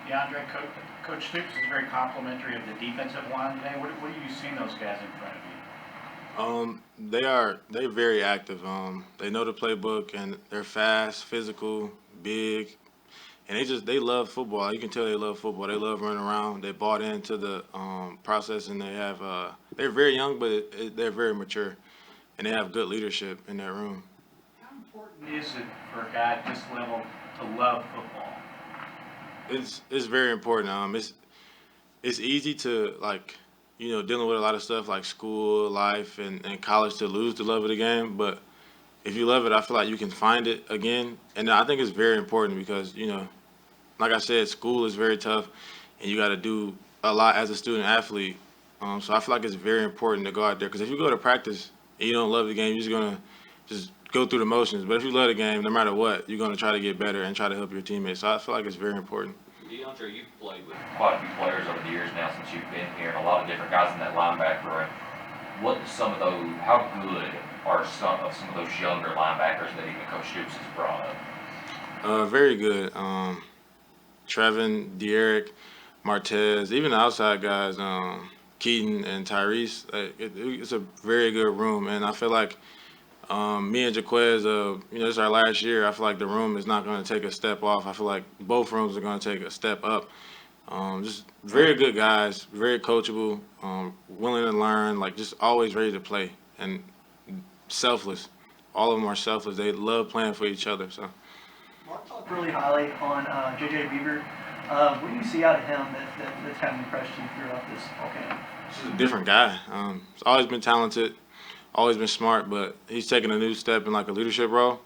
DeAndre, Coach Stoops is very complimentary of the defensive line today. What have you seen those guys in front of you? They're very active. They know the playbook and they're fast, physical, big, and they love football. You can tell they love football. They love running around. They bought into the process, and they're very young, but they're very mature, and they have good leadership in that room. How important is it for a guy at this level to love football? It's very important. It's easy to dealing with a lot of stuff like school life and college to lose the love of the game, but if you love it, I feel like you can find it again, and I think it's very important because like I said, school is very tough, and you got to do a lot as a student athlete. So I feel like it's very important to go out there because if you go to practice and you don't love the game, you're just gonna just go through the motions. But if you love the game, no matter what, you're gonna try to get better and try to help your teammates. So I feel like it's very important. DeAndre, you've played with quite a few players over the years now since you've been here, and a lot of different guys in that linebacker room. How good are some of those younger linebackers that even Coach Stoops has brought up? Very good. Trevin, De'Eric, Martez, even the outside guys, Keaton and Tyrese. It's a very good room, and I feel like me and Jaquez, this is our last year. I feel like the room is not going to take a step off. I feel like both rooms are going to take a step up. Just very good guys, very coachable, willing to learn, like just always ready to play and selfless. All of them are selfless. They love playing for each other. So. Mark talked really highly on J.J. Beaver. What do you see out of him that's kind of impressed you throughout this whole camp? He's a different guy. He's always been talented, always been smart, but he's taking a new step in like a leadership role,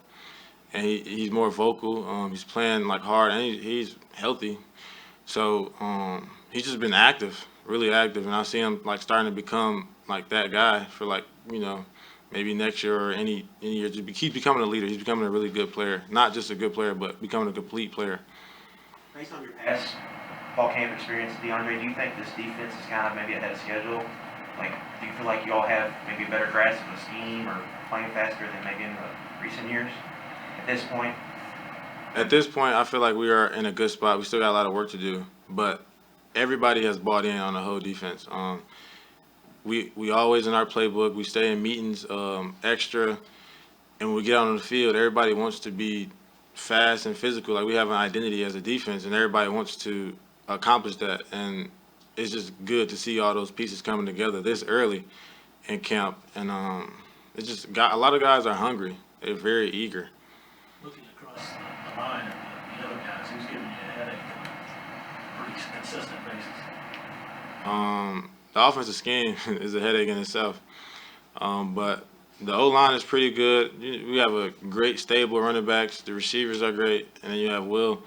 and he's more vocal. He's playing like hard, and he's healthy. So he's just been active, really active, and I see him like starting to become like that guy for maybe next year or any year. He's becoming a leader. He's becoming a really good player. Not just a good player, but becoming a complete player. Based on your past fall camp experience, DeAndre, do you think this defense is kind of maybe ahead of schedule? Like, do you feel like you all have maybe a better grasp of the scheme or playing faster than maybe in the recent years at this point? At this point, I feel like we are in a good spot. We still got a lot of work to do, but everybody has bought in on the whole defense. We always in our playbook. We stay in meetings extra, and when we get out on the field, everybody wants to be fast and physical. Like we have an identity as a defense, and everybody wants to accomplish that. And it's just good to see all those pieces coming together this early in camp. And it's just a lot of guys are hungry. They're very eager. Looking across the line at the other guys, who's giving you a headache on a pretty consistent basis? The offensive scheme is a headache in itself. But the O-line is pretty good. We have a great stable of running backs. The receivers are great, and then you have Will.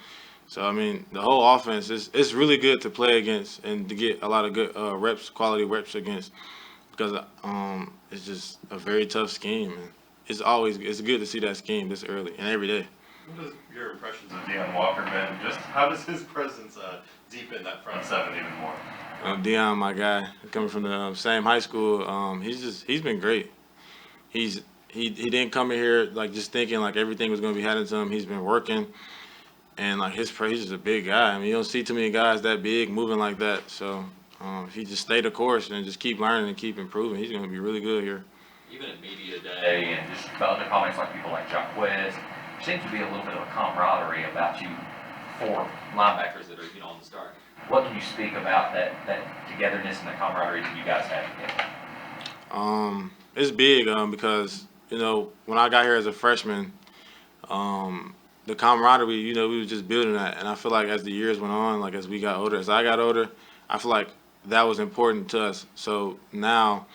So, I mean, the whole offense it's really good to play against and to get a lot of good quality reps against because it's just a very tough scheme. And it's good to see that scheme this early and every day. What is your impressions of Deion Walker been? Just how does his presence deepen that front seven even more? Deion, my guy, coming from the same high school, he's been great. He didn't come in here like just thinking like everything was going to be handed to him. He's been working, and like he's just a big guy. I mean, you don't see too many guys that big moving like that. So if he just stay the course and just keep learning and keep improving, he's going to be really good here. Even at media day and just the other comments like people like Jaquez, there seems to be a little bit of a camaraderie about you four linebackers that are on the start. What can you speak about that togetherness and that camaraderie that you guys have together? It's big because when I got here as a freshman, the camaraderie we were just building that, and I feel like as the years went on, like as we got older, as I got older, I feel like that was important to us. So now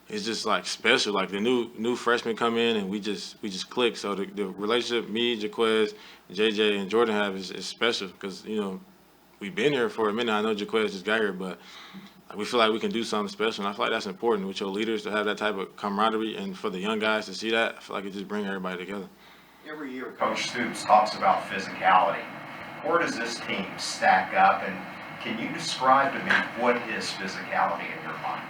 it's just like special. Like the new freshmen come in and we just click. So the relationship me, Jaquez, JJ, and Jordan have is special because we've been here for a minute. I know Jaquez just got here, but we feel like we can do something special. And I feel like that's important with your leaders to have that type of camaraderie, and for the young guys to see that, I feel like it just brings everybody together. Every year, Coach Stoops talks about physicality. Where does this team stack up, and can you describe to me what is physicality in your mind?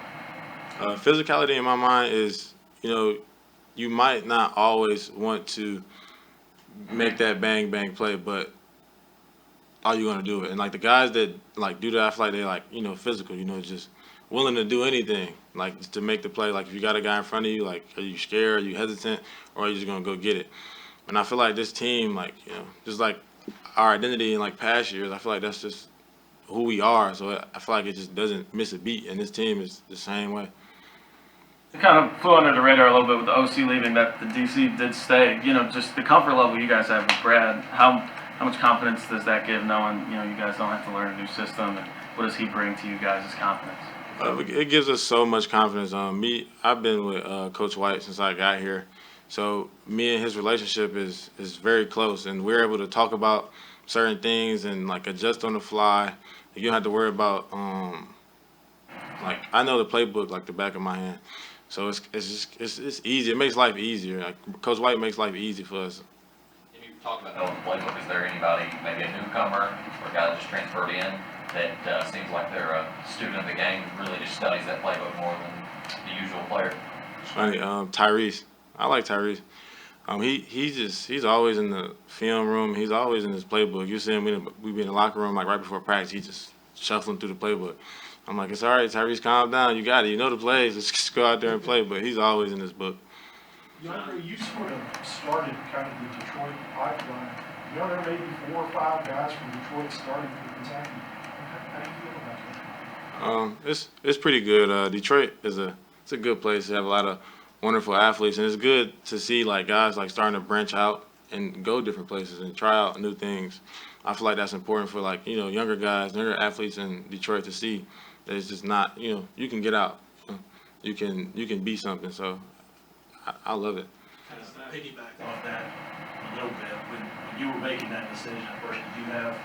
Physicality in my mind is, you might not always want to make that bang bang play, but are you gonna do it? And like the guys that like do that, I feel like they're like, you know, physical, you know, just willing to do anything, like to make the play. Like if you got a guy in front of you, like are you scared, are you hesitant, or are you just gonna go get it? And I feel like this team, like, you know, just like our identity in like past years, I feel like that's just who we are. So I feel like it just doesn't miss a beat, and this team is the same way. It kind of flew under the radar a little bit with the OC leaving, that the DC did stay. You know, just the comfort level you guys have with Brad. How much confidence does that give, knowing, you know, you guys don't have to learn a new system, and what does he bring to you guys as confidence? It gives us so much confidence. I've been with Coach White since I got here, so me and his relationship is very close, and we're able to talk about certain things and like adjust on the fly. You don't have to worry about like I know the playbook like the back of my hand, so it's easy. It makes life easier. Like Coach White makes life easy for us. And you talked about that on the playbook. Is there anybody, maybe a newcomer or a guy that just transferred in, that seems like they're a student of the game, really just studies that playbook more than the usual player? It's funny, Tyrese. I like Tyrese. He's always in the film room. He's always in his playbook. You see him, we be in the locker room like right before practice. He's just shuffling through the playbook. I'm like, it's all right, Tyrese, calm down. You got it. You know the plays. Let's just go out there and play. But he's always in his book. DeAndre, you sort of started kind of the Detroit pipeline. You know, there may be 4 or 5 guys from Detroit starting for Kentucky. How do you feel about that? It's pretty good. Detroit it's a good place to have a lot of wonderful athletes, and it's good to see like guys like starting to branch out and go different places and try out new things. I feel like that's important for like, you know, younger guys, younger athletes in Detroit to see that it's just not, you know, you can get out, you can be something. So I love it. Kind of piggyback off that a little bit. When you were making that decision at first, did you have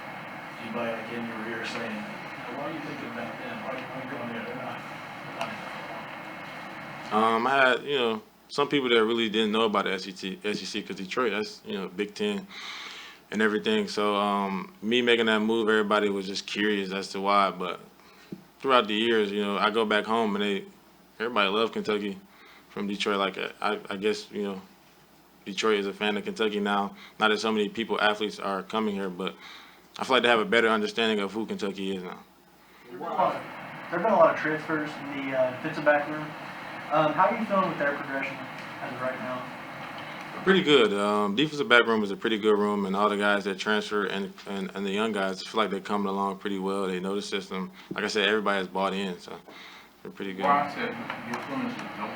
anybody like in your ear saying, "Why are you thinking about them? Why are you going there? They're not I had, you know, some people that really didn't know about the SEC because Detroit, that's, you know, Big Ten and everything. So me making that move, everybody was just curious as to why. But throughout the years, you know, I go back home and everybody loved Kentucky from Detroit. Like I guess, you know, Detroit is a fan of Kentucky now. Not that so many people, athletes, are coming here, but I feel like they have a better understanding of who Kentucky is now. There have been a lot of transfers in the defensive back room. How are you feeling with their progression as of right now? Pretty good. Defensive back room is a pretty good room, and all the guys that transfer and the young guys feel like they're coming along pretty well. They know the system. Like I said, everybody has bought in, so they're pretty good. Well, I said, your influence is no.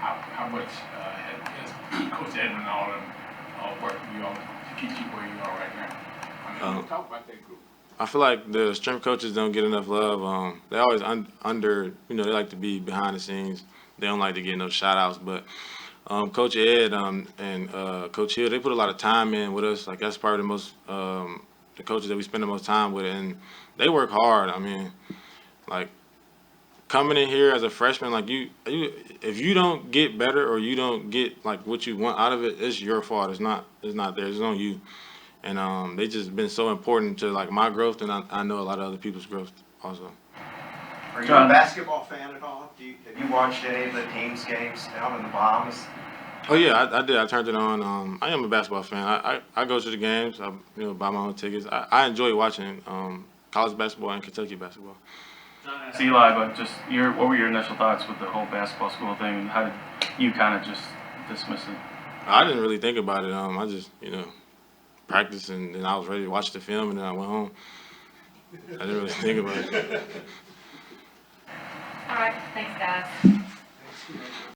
How much has Coach Edmond and all of them worked for you all to keep you where you are right now? I mean, talk about that group. I feel like the strength coaches don't get enough love. They always under, you know, they like to be behind the scenes. They don't like to get no shout outs, but Coach Ed and Coach Hill, they put a lot of time in with us. Like that's probably the coaches that we spend the most time with, and they work hard. I mean, like coming in here as a freshman, like you if you don't get better or you don't get like what you want out of it, it's your fault. It's not theirs. It's on you. And they just been so important to like my growth, and I know a lot of other people's growth also. Are you a basketball fan at all? Have you watched any of the team's games down in the Bahamas? Oh yeah, I did. I turned it on. I am a basketball fan. I go to the games. I buy my own tickets. I enjoy watching college basketball and Kentucky basketball. It's Eli, but just what were your initial thoughts with the whole basketball school thing, and how did you kind of just dismiss it? I didn't really think about it. I just, you know, practiced and then I was ready to watch the film, and then I went home. I didn't really think about it. All right, thanks guys.